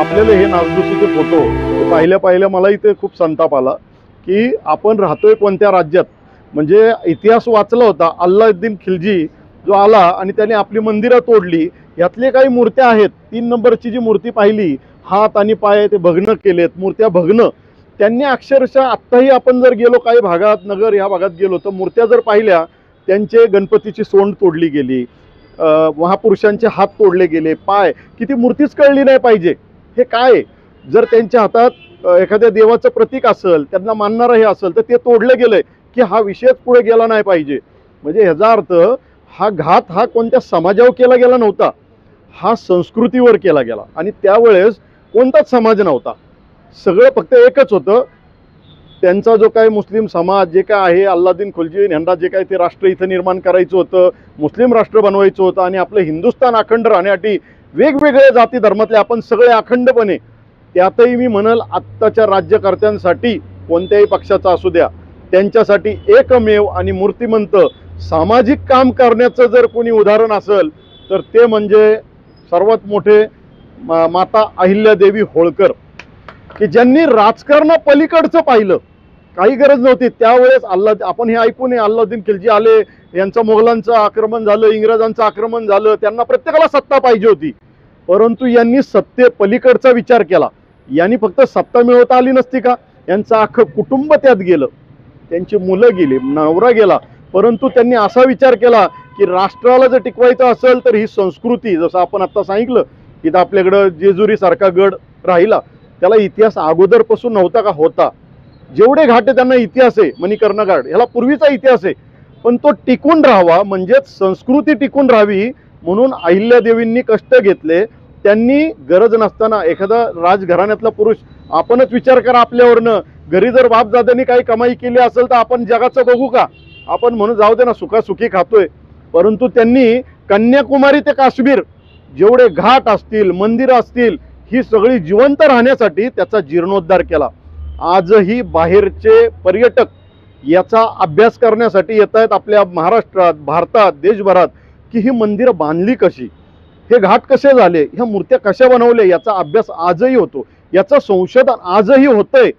छापलेले हे नासधुसीचे फोटो पाहिल्या पाहिल्या मलाही ते खूप संताप आला की आपण राहतोय कोणत्या राज्यात. म्हणजे इतिहास वाचला होता, अल्लाउद्दीन खिलजी जो आला आणि त्याने आपली मंदिरं तोडली. यातले काही मूर्त्या आहेत, 3 नंबरची जी मूर्ती पाहिली, हात आणि पाय ते भग्न केलेत, मूर्त्या भग्न. त्यांनी अक्षरशः आत्ताही आपण जर गेलो काही भागात, नगर या भागात गेलो तर मूर्त्या जर पाहिल्या, त्यांचे गणपतीची सोंड तोडली गेली, महापुरुषांचे हात तोडले गेले, पाय. किती मूर्तीच कळली नाही पाहिजे हे काय. जर त्यांच्या हातात एखाद्या देवाचं प्रतीक असेल, त्यांना मानणारं हे असेल, तर ते तोडलं गेलंय की हा विषयच पुढे गेला नाही पाहिजे. म्हणजे ह्याचा अर्थ हा घात हा कोणत्या समाजावर केला गेला नव्हता, हा संस्कृतीवर केला गेला. आणि त्यावेळेस कोणताच समाज नव्हता, सगळं फक्त एकच होतं. त्यांचा जो काही मुस्लिम समाज जे काय आहे, अल्लाउद्दीन खिलजी यांना जे काही ते राष्ट्र इथं निर्माण करायचं होतं, मुस्लिम राष्ट्र बनवायचं होतं आणि आपलं हिंदुस्थान अखंड राहण्यासाठी वेगवेगळे जाती धर्मातले आपण सगळे अखंडपणे. त्यातही मी म्हणल आत्ताच्या राज्यकर्त्यांसाठी कोणत्याही पक्षाचा असू द्या, त्यांच्यासाठी एकमेव आणि मूर्तिमंत सामाजिक काम करण्याचं जर कोणी उदाहरण असेल तर ते म्हणजे सर्वात मोठे माता अहिल्यादेवी होळकर, की ज्यांनी राजकारणापलीकडचं पाहिलं. काही गरज नव्हती त्यावेळेस. आपण हे ऐकून अल्लाउद्दीन खिलजी आले, यांचं मोगलांचं आक्रमण झालं, इंग्रजांचं आक्रमण झालं, त्यांना प्रत्येकाला सत्ता पाहिजे होती. परंतु यांनी सत्तेपलीकडचा विचार केला. यांनी फक्त सत्ता मिळवता आली नसती का, यांचं अख्खं कुटुंब त्यात गेलं, त्यांची मुलं गेली, नवरा गेला. परंतु त्यांनी असा विचार केला की राष्ट्राला जर टिकवायचं असेल तर ही संस्कृती, जसं आपण आता सांगितलं की आपल्याकडं जेजुरी सारखा गड राहिला, त्याला इतिहास अगोदरपासून नव्हता का? होता. जेवढे घाट आहे त्यांना इतिहास आहे. मणिकर्ण घाट ह्याला पूर्वीचा इतिहास आहे, पण तो टिकून राहावा, म्हणजेच संस्कृती टिकून राहावी म्हणून अहिल्यादेवींनी कष्ट घेतले. त्यांनी गरज नसताना एखादा राजघराण्यातला पुरुष, आपणच विचार करा आपल्यावरनं, घरी जर बापदादांनी काही कमाई केली असेल तर आपण जगाचं बघू का? आपण म्हणून जाऊ दे ना, सुखासुखी खातोय. परंतु त्यांनी कन्याकुमारी ते काश्मीर जेवढे घाट असतील, मंदिरं असतील, ही सगळी जिवंत राहण्यासाठी त्याचा जीर्णोद्धार केला. आजही बाहेरचे पर्यटक याचा अभ्यास करण्यासाठी येत आहेत आपल्या महाराष्ट्रात, भारतात, देशभरात, की ही मंदिरं बांधली कशी, हे घाट कसे झाले, ह्या मूर्त्या कशा बनवल्या, याचा अभ्यास आजही होतो, याचं संशोधन आजही होतंय.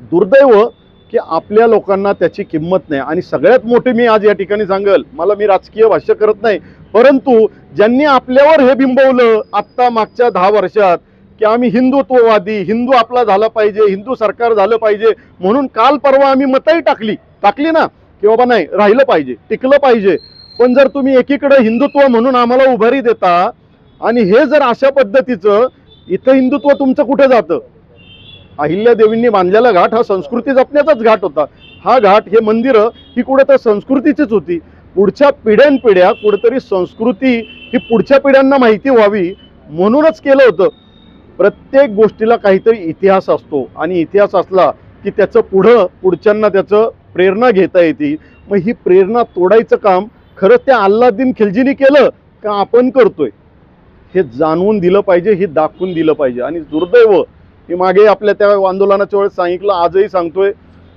दुर्दैव की आपल्या लोकांना त्याची किंमत नाही. आणि सगळ्यात मोठी मी आज या ठिकाणी सांगेल, मी राजकीय भाष्य करत नाही, परंतु ज्यांनी आपल्यावर हे बिंबवलं आत्ता मागच्या 10 वर्षात की आम्ही हिंदुत्ववादी, हिंदू आपला झाला पाहिजे, हिंदू सरकार झालं पाहिजे म्हणून काल परवा आम्ही मतही टाकली ना की बाबा नाही, राहिलं पाहिजे, टिकलं पाहिजे. पण जर तुम्ही एकीकडे हिंदुत्व म्हणून आम्हाला उभारी देता आणि हे जर अशा पद्धतीचं, इथं हिंदुत्व तुमचं कुठे जातं? अहिल्यादेवींनी बांधलेला घाट हा संस्कृती जपण्याचाच घाट होता. हा घाट, हे मंदिरं ही कुठे तर संस्कृतीचीच होती. पुढच्या पिढ्यानपिढ्या कुठेतरी संस्कृती ही पुढच्या पिढ्यांना माहिती व्हावी म्हणूनच केलं होतं. प्रत्येक गोष्टीला काहीतरी इतिहास असतो आणि इतिहास असला की त्याचं पुढच्यांना त्याचं प्रेरणा घेता येते. मग ही प्रेरणा तोडायचं काम खरंच त्या अल्लाउद्दीन खिलजीने केलं का आपण करतोय, हे जाणवून दिलं पाहिजे, हे दाखवून दिलं पाहिजे. आणि दुर्दैव, मी मागे आपल्या त्या आंदोलनाच्या वेळेस सांगितलं, आजही सांगतोय,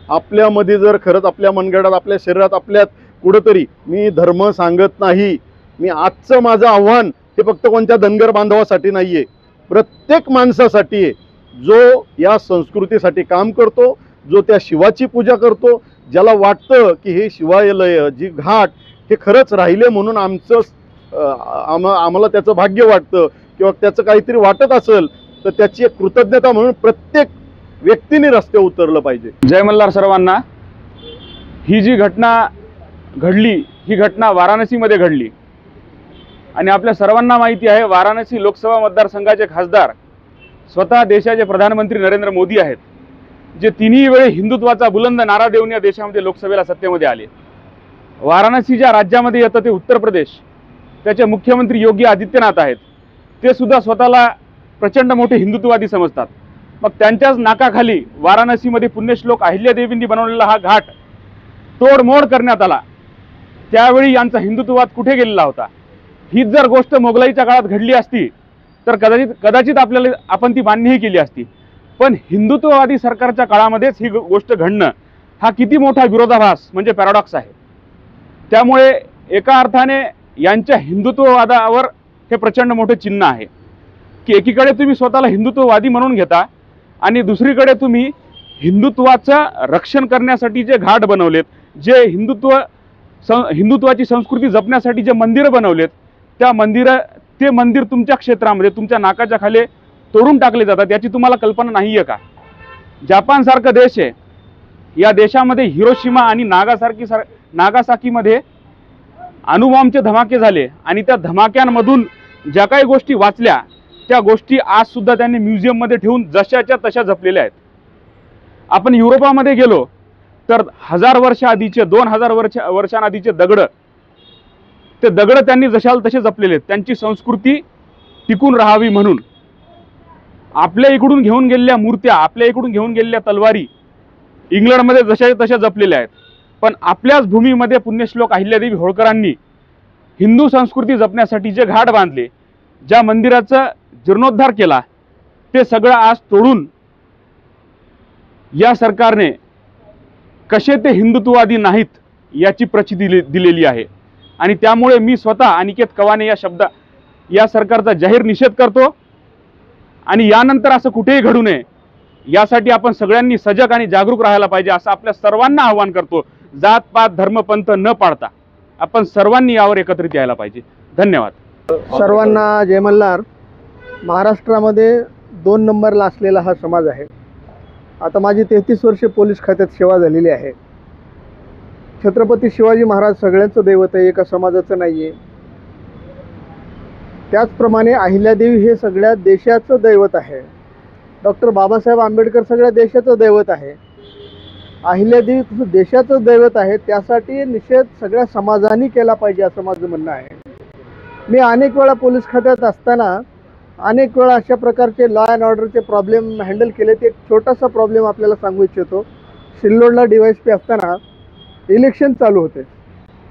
आपल्यामध्ये जर खरंच आपल्या मनगडात, आपल्या शरीरात, आपल्यात कुठंतरी, मी धर्म सांगत नाही, मी आजचं माझं आव्हान हे फक्त कोणत्या धनगर बांधवासाठी नाही आहे, प्रत्येक माणसासाठी आहे, जो या संस्कृतीसाठी काम करतो, जो त्या शिवाची पूजा करतो, ज्याला वाटतं की हे शिवालय, जी घाट हे खरंच राहिले म्हणून आम्हाला त्याचं भाग्य वाटतं किंवा त्याचं काहीतरी वाटत असेल तर त्याची एक कृतज्ञता म्हणून प्रत्येक व्यक्तीने रस्त्यावर उतरलं पाहिजे. जय मल्हार सर्वांना. ही जी घटना घडली, ही घटना वाराणसीमध्ये घडली आणि आपल्या सर्वांना माहिती आहे, वाराणसी लोकसभा मतदारसंघाचे खासदार स्वतः देशाचे प्रधानमंत्री नरेंद्र मोदी आहेत, जे तिन्ही वेळी हिंदुत्वाचा बुलंद नारा देऊन या देशामध्ये लोकसभेला सत्तेमध्ये आले. वाराणसी ज्या राज्यामध्ये येतं ते उत्तर प्रदेश, त्याचे मुख्यमंत्री योगी आदित्यनाथ आहेत, ते सुद्धा स्वतःला प्रचंड मोठे हिंदुत्ववादी समजतात. मग त्यांच्याच नाकाखाली वाराणसीमध्ये पुण्यश्लोक अहिल्यादेवींनी बनवलेला हा घाट तोडमोड करण्यात आला. त्यावेळी यांचा हिंदुत्ववाद कुठे गेलेला होता? हीच जर गोष्ट मोगलाईच्या काळात घडली असती तर कदाचित आपण ती मान्यही केली असती. पण हिंदुत्ववादी सरकारच्या काळामध्येच ही गोष्ट घडणं हा किती मोठा विरोधाभास, म्हणजे पॅराडॉक्स आहे. त्यामुळे एका अर्थाने यांच्या हिंदुत्ववादावर हे प्रचंड मोठे चिन्ह आहे. की एकीकडे तुम्ही स्वतःला हिंदुत्ववादी म्हणून घेता आणि दुसरीकडे तुम्ही हिंदुत्वाचं रक्षण करण्यासाठी जे घाट बनवलेत, जे हिंदुत्वाची संस्कृती जपण्यासाठी जे मंदिरं बनवलेत, ते मंदिर तुमच्या क्षेत्रामध्ये तुमच्या नाकाच्या खाली तोडून टाकले जातात, याची तुम्हाला कल्पना नाही आहे का? जपानसारखा देश आहे, या देशामध्ये हिरोशिमा आणि नागासाकीमध्ये अणुबॉम्बचे धमाके झाले आणि त्या धमाक्यांमधून ज्या काही गोष्टी वाचल्या त्या गोष्टी आज सुद्धा त्यांनी म्युझियममध्ये ठेवून जशाच्या तशा जपलेल्या आहेत. आपण युरोपामध्ये गेलो तर 1000 वर्ष आधीचे 2000 वर्षांआधीचे दगड त्यांनी जशाल तसे जपलेले आहेत, त्यांची संस्कृती टिकून राहावी म्हणून. आपल्या इकडून घेऊन गेलेल्या मूर्त्या, आपल्या इकडून घेऊन गेलेल्या तलवारी इंग्लंडमध्ये जशा तशा जपलेल्या आहेत, पण आपल्याच भूमीमध्ये पुण्यश्लोक अहिल्यादेवी होळकरांनी हिंदू संस्कृती जपण्यासाठी जे घाट बांधले, ज्या मंदिराचा जीर्णोद्धार केला, ते सगळं आज तोडून या सरकारने कसे ते हिंदुत्ववादी नाहीत याची प्रचिती दिलेली आहे. आणि त्यामुळे मी स्वतः अनिकेत कवाने या सरकारचा जाहीर निषेध करतो आणि यानंतर असं कुठेही घडू नये यासाठी आपण सगळ्यांनी सजग आणि जागरूक राहायला पाहिजे, असं आपल्या सर्वांना आवाहन करतो. जात पात धर्म पंथ न पाळता आपण सर्वांनी यावर एकत्रित यायला पाहिजे. धन्यवाद. सर्वांना जय मल्हार. महाराष्ट्रामध्ये 2 नंबरला असलेला हा समाज आहे. आता माझी 33 वर्षे पोलीस खात्यात सेवा झालेली आहे. छत्रपती शिवाजी महाराज सगळ्यांचं दैवत आहे, एका समाजाचं नाही आहे. त्याचप्रमाणे अहिल्यादेवी हे सगळ्या देशाचं दैवत आहे. डॉक्टर बाबासाहेब आंबेडकर सगळ्या देशाचं दैवत आहे. अहिल्यादेवी देशाचं दैवत आहे, त्यासाठी निषेध सगळ्या समाजाने केला पाहिजे असं माझं म्हणणं आहे. मी अनेक वेळा पोलीस खात्यात असताना अनेक वेळा अशा प्रकारचे लॉ अँड ऑर्डरचे प्रॉब्लेम हँडल केले. ते एक छोटासा प्रॉब्लेम आपल्याला सांगू इच्छितो. सिल्लोडला DYSP असताना इलेक्शन चालू होते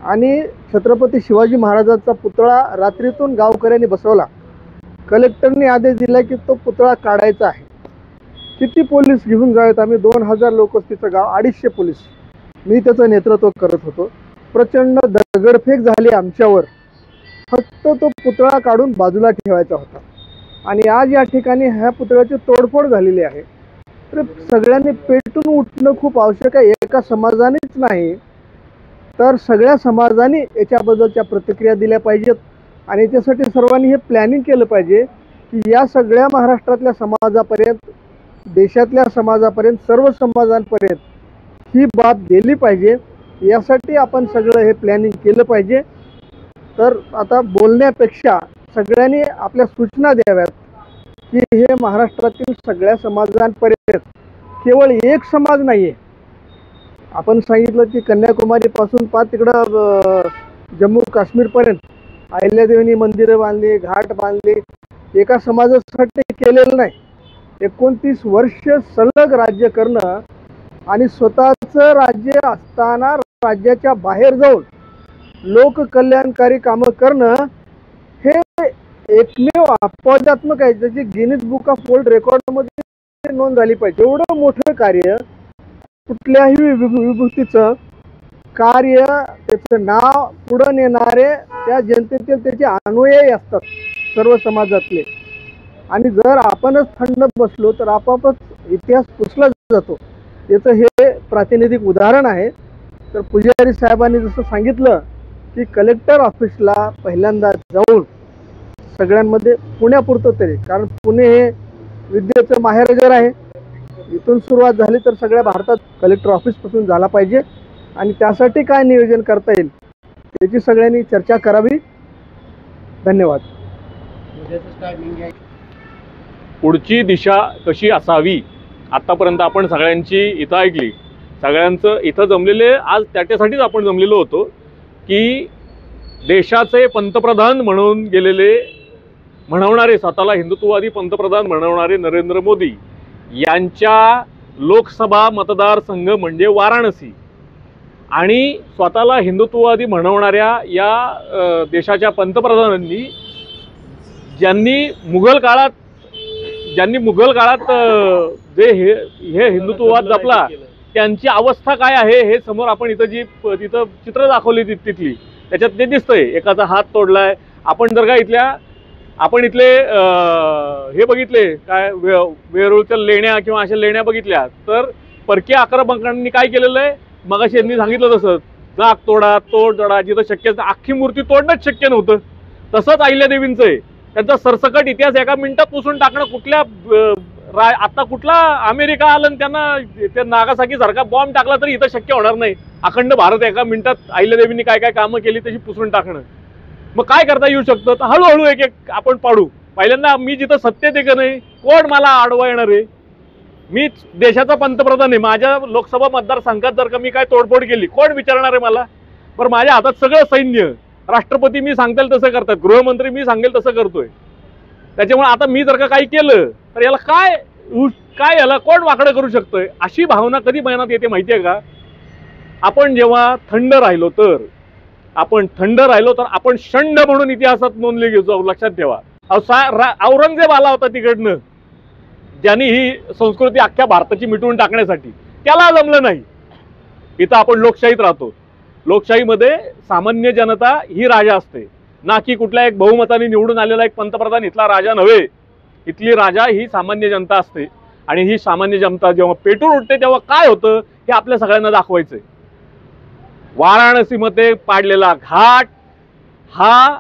आणि छत्रपती शिवाजी महाराजांचा पुतळा रात्रीतून गावकऱ्यांनी बसवला. कलेक्टरने आदेश दिला की तो पुतळा काढायचा आहे. किती पोलीस घेऊन जावेत आम्ही? 2000 लोक तिचं गाव, 250 पोलीस. मी त्याचं नेतृत्व करत होतो. प्रचंड दगडफेक झाली आमच्यावर. फक्त तो पुतळा काढून बाजूला ठेवायचा होता आणि आज या ठिकाणी ह्या पुतळ्याची तोडफोड झालेली आहे. तर सगळ्यांनी पेटून उठणं खूप आवश्यक आहे. एका समाजानेच नाही तर सगळ्या समाजाने याच्याबद्दलच्या प्रतिक्रिया दिल्या पाहिजेत आणि त्यासाठी सर्वांनी हे प्लॅनिंग केलं पाहिजे की या सगळ्या महाराष्ट्रातल्या समाजापर्यंत, देशातल्या समाजापर्यंत, सर्व समाजांपर्यंत ही बाब गेली पाहिजे. यासाठी आपण सगळं हे प्लॅनिंग केलं पाहिजे. तर आता बोलण्यापेक्षा सगळ्यांनी आपल्या सूचना द्याव्यात की हे महाराष्ट्रातील सगळ्या समाजांपर्यंत, केवळ एक समाज नाही आहे. आपण सांगितलं की कन्याकुमारीपासून तिकडं जम्मू काश्मीरपर्यंत अहिल्यादेवींनी मंदिरं बांधली, घाट बांधले. एका समाजासाठी केलेलं नाही. 29 वर्ष सलग राज्य करणं आणि स्वतःचं राज्य असताना राज्याच्या बाहेर जाऊन लोककल्याणकारी कामं करणं हे एकमेव अपवादात्मक आहे, ज्याची गिनीज बुक ऑफ वर्ल्ड रेकॉर्डमध्ये नोंद झाली पाहिजे. एवढं मोठं कार्य, कुठल्याही विभूतीचं कार्य, त्याचं नाव पुढं नेणारे त्या जनतेतील त्याचे अनुयायी असतात सर्व समाजातले. आणि जर आपणच थंड बसलो तर आपोआपच इतिहास पुसला जातो. याचं हे प्रातिनिधिक उदाहरण आहे. तर पुजारी साहेबांनी जसं सांगितलं की कलेक्टर ऑफिसला पहिल्यांदा जाऊन सगळ्यांमध्ये, पुण्यापुरतं तरी, कारण पुणे हे विद्येचं माहेरघर आहे, इथून सुरुवात झाली तर सगळ्या भारतात कलेक्टर ऑफिसपासून झाला पाहिजे. आणि त्यासाठी काय नियोजन करता येईल याची सगळ्यांनी चर्चा करावी. धन्यवाद. पुढची दिशा कशी असावी आतापर्यंत आपण सगळ्यांची इथं ऐकली. सगळ्यांचं इथं जमलेले आज त्याच्यासाठीच आपण जमलेलो होतो की देशाचे पंतप्रधान म्हणून गेलेले, म्हणवणारे, स्वतःला हिंदुत्ववादी पंतप्रधान म्हणवणारे नरेंद्र मोदी यांच्या लोकसभा मतदारसंघ म्हणजे वाराणसी, आणि स्वतःला हिंदुत्ववादी म्हणवणाऱ्या या देशाच्या पंतप्रधानांनी ज्यांनी मुघल काळात जे हे हिंदुत्ववाद जपला, त्यांची अवस्था काय आहे हे समोर आपण तिथं चित्र दाखवली तिथली, त्याच्यात ते दिसतंय. एकाचा हात तोडलाय. आपण जर का इथल्या आपण इथले हे बघितले काय वेरूळच्या लेण्या किंवा अशा लेण्या बघितल्या तर परकीय आक्रमकांनी काय केलेलं आहे, मगाशी यांनी सांगितलं तसं जाग तोडा तोड जोडा, जिथं शक्य अख्खी मूर्ती तोडणंच शक्य नव्हतं. तसंच अहिल्यादेवींचं आहे. त्यांचा सरसकट इतिहास एका मिनिटात पुसून टाकणं, कुठल्या आता कुठला अमेरिका आलं आणि त्यांना त्या नागासाकी सारखा बॉम्ब टाकला तरी इथं शक्य होणार नाही. अखंड भारत एका मिनिटात अहिल्यादेवींनी काय काय कामं केली तशी पुसून टाकणं. मग काय करता येऊ शकतं, तर हळूहळू एक एक आपण पाडू. पहिल्यांदा मी जिथं सत्तेत आहे का नाही, कोण मला आडवा येणार आहे, मी देशाचा पंतप्रधान आहे, माझ्या लोकसभा मतदारसंघात जर का मी काय तोडफोड केली कोण विचारणार आहे मला. बरं माझ्या हातात सगळं सैन्य, राष्ट्रपती मी सांगेल तसं करतात, गृहमंत्री मी सांगेल तसं करतोय. त्याच्यामुळे आता मी जर का काही केलं तर याला काय याला कोण वाकडं करू शकतोय, अशी भावना कधी मनात येते माहिती आहे का. आपण जेव्हा थंड राहिलो तर आपण षंड म्हणून इतिहासात नोंदले घेऊ, लक्षात ठेवा. औरंगजेब आला होता तिकडनं, ज्यांनी ही संस्कृती अख्ख्या भारताची मिटवून टाकण्यासाठी, त्याला जमलं नाही. इथं आपण लोकशाहीत राहतो, लोकशाहीमध्ये सामान्य जनता ही राजा असते, ना की कुठल्या एक बहुमताने निवडून आलेला एक पंतप्रधान इथला राजा नव्हे. इथली राजा ही सामान्य जनता असते आणि ही सामान्य जनता जेव्हा पेटून उठते तेव्हा काय होतं हे आपल्या सगळ्यांना दाखवायचंय. वाराणसीमध्ये पाडलेला घाट हा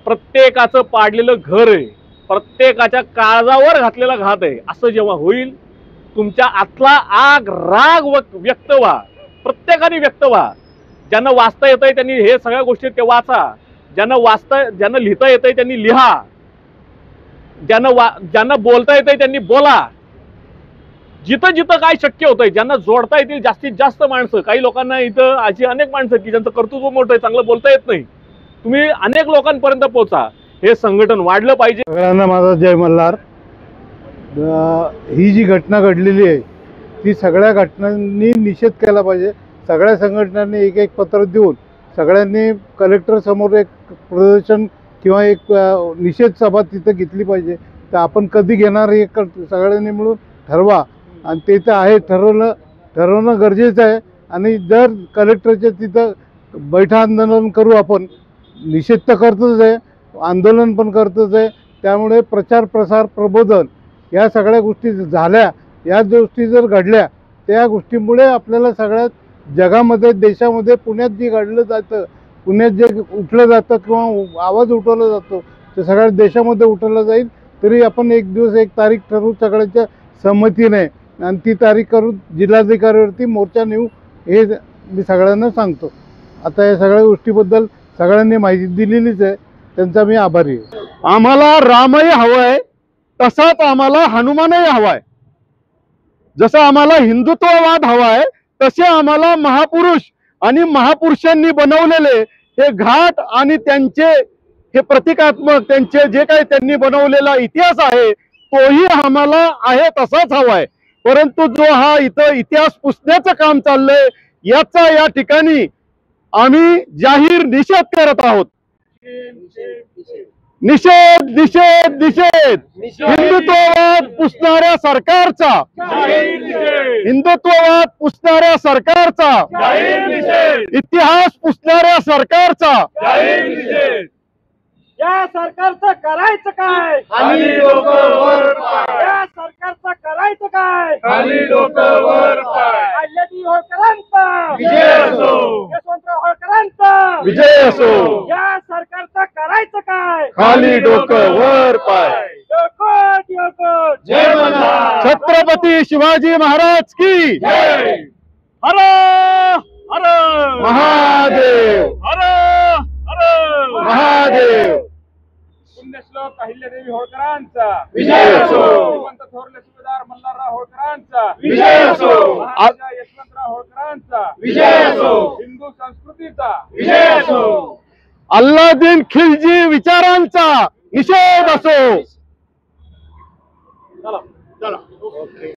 प्रत्येकाचं पाडलेलं घर आहे, प्रत्येकाच्या काळजावर घातलेला घात आहे. असं जेव्हा होईल तुमच्या आतला आग राग व्यक्त व्हा, प्रत्येकाने व्यक्त व्हा. ज्यांना वाचता येतंय त्यांनी हे सगळ्या गोष्टी ते वाचा, ज्यांना लिहिता येतंय त्यांनी लिहा, ज्यांना बोलता येतंय त्यांनी बोला. जिथं जिथं काय शक्य होतंय, ज्यांना जोडता येतील जास्तीत जास्त माणसं. काही लोकांना इथं अशी अनेक माणसं की ज्यांचं कर्तृत्व मोठं आहे, चांगलं बोलता येत नाही, तुम्ही अनेक लोकांपर्यंत पोहोचा. हे संघटन वाढलं पाहिजे. सगळ्यांना माझा जय मल्हार. ही जी घटना घडलेली आहे ती सगळ्या घटनांनी निषेध केला पाहिजे. सगळ्या संघटनांनी एक एक पत्र देऊन सगळ्यांनी कलेक्टर समोर एक प्रदर्शन किंवा एक निषेध सभा तिथं घेतली पाहिजे. तर आपण कधी घेणार हे सगळ्यांनी मिळून ठरवा. आणि ते तर आहे, ठरवणं गरजेचं आहे. आणि जर कलेक्टरच्या तिथं बैठा आंदोलन करू, आपण निषेध तर करतोच आहे, आंदोलन पण करतोच आहे. त्यामुळे प्रचार प्रसार प्रबोधन या सगळ्या गोष्टी झाल्या, या गोष्टी जर घडल्या, त्या गोष्टीमुळे आपल्याला सगळ्यात जगामध्ये देशामध्ये पुण्यात जे घडलं जातं, पुण्यात जे उठलं जातं किंवा आवाज उठवला जातो ते सगळ्या देशामध्ये उठवला जाईल. तरी आपण एक दिवस एक तारीख ठरवू सगळ्यांच्या संमतीने आणि ती तारीख करून जिल्हाधिकाऱ्यावरती मोर्चा नेऊ, हे मी सगळ्यांना सांगतो. आता या सगळ्या गोष्टीबद्दल सगळ्यांनी माहिती दिलेलीच आहे, त्यांचा मी आभारी आहे. आम्हाला रामही हवाय तसाच आम्हाला हनुमानही हवाय. जसं आम्हाला हिंदुत्ववाद हवाय तसे आम्हाला महापुरुष आणि महापुरुषांनी बनवलेले हे घाट आणि त्यांचे हे प्रतिकात्मक त्यांचे जे काही त्यांनी बनवलेला इतिहास आहे तोही आम्हाला आहे तसाच हवाय. परंतु जो हा इथं इतिहास पुसण्याचं काम चाललंय याचा या ठिकाणी आम्ही जाहीर निषेध करत आहोत. निषेध निषेध निषेध हिंदुत्ववाद पुसणाऱ्या सरकारचा, हिंदुत्ववाद पुसणाऱ्या सरकारचा, इतिहास पुसणाऱ्या सरकारचा. या सरकारचं करायचं काय, खाली डोकं वर पाय. या सरकारचं करायचं काय, खाली डोकं वर पाय. अहिल्यादेवी होळकरांचा विजय असो, यशवंतराव होळकरांचा विजय असो. या सरकारचं करायचं काय, खाली डोकं वर पाय. डोकं डोकं. जय मल्हार. छत्रपती शिवाजी महाराज की जय. हर हर महादेव हर हर महादेव. पुण्यश्लोक अहिल्यादेवी होळकरांचा विजय असो. श्रीमंत थोरले सुभेदार मल्हारराव होळकरांचा विजय असो. महाराजा यशवंतराव होळकरांचा विजय असो. हिंदू संस्कृतीचा विजय असो. अल्लादीन खिलजी विचारांचा निषेध असो.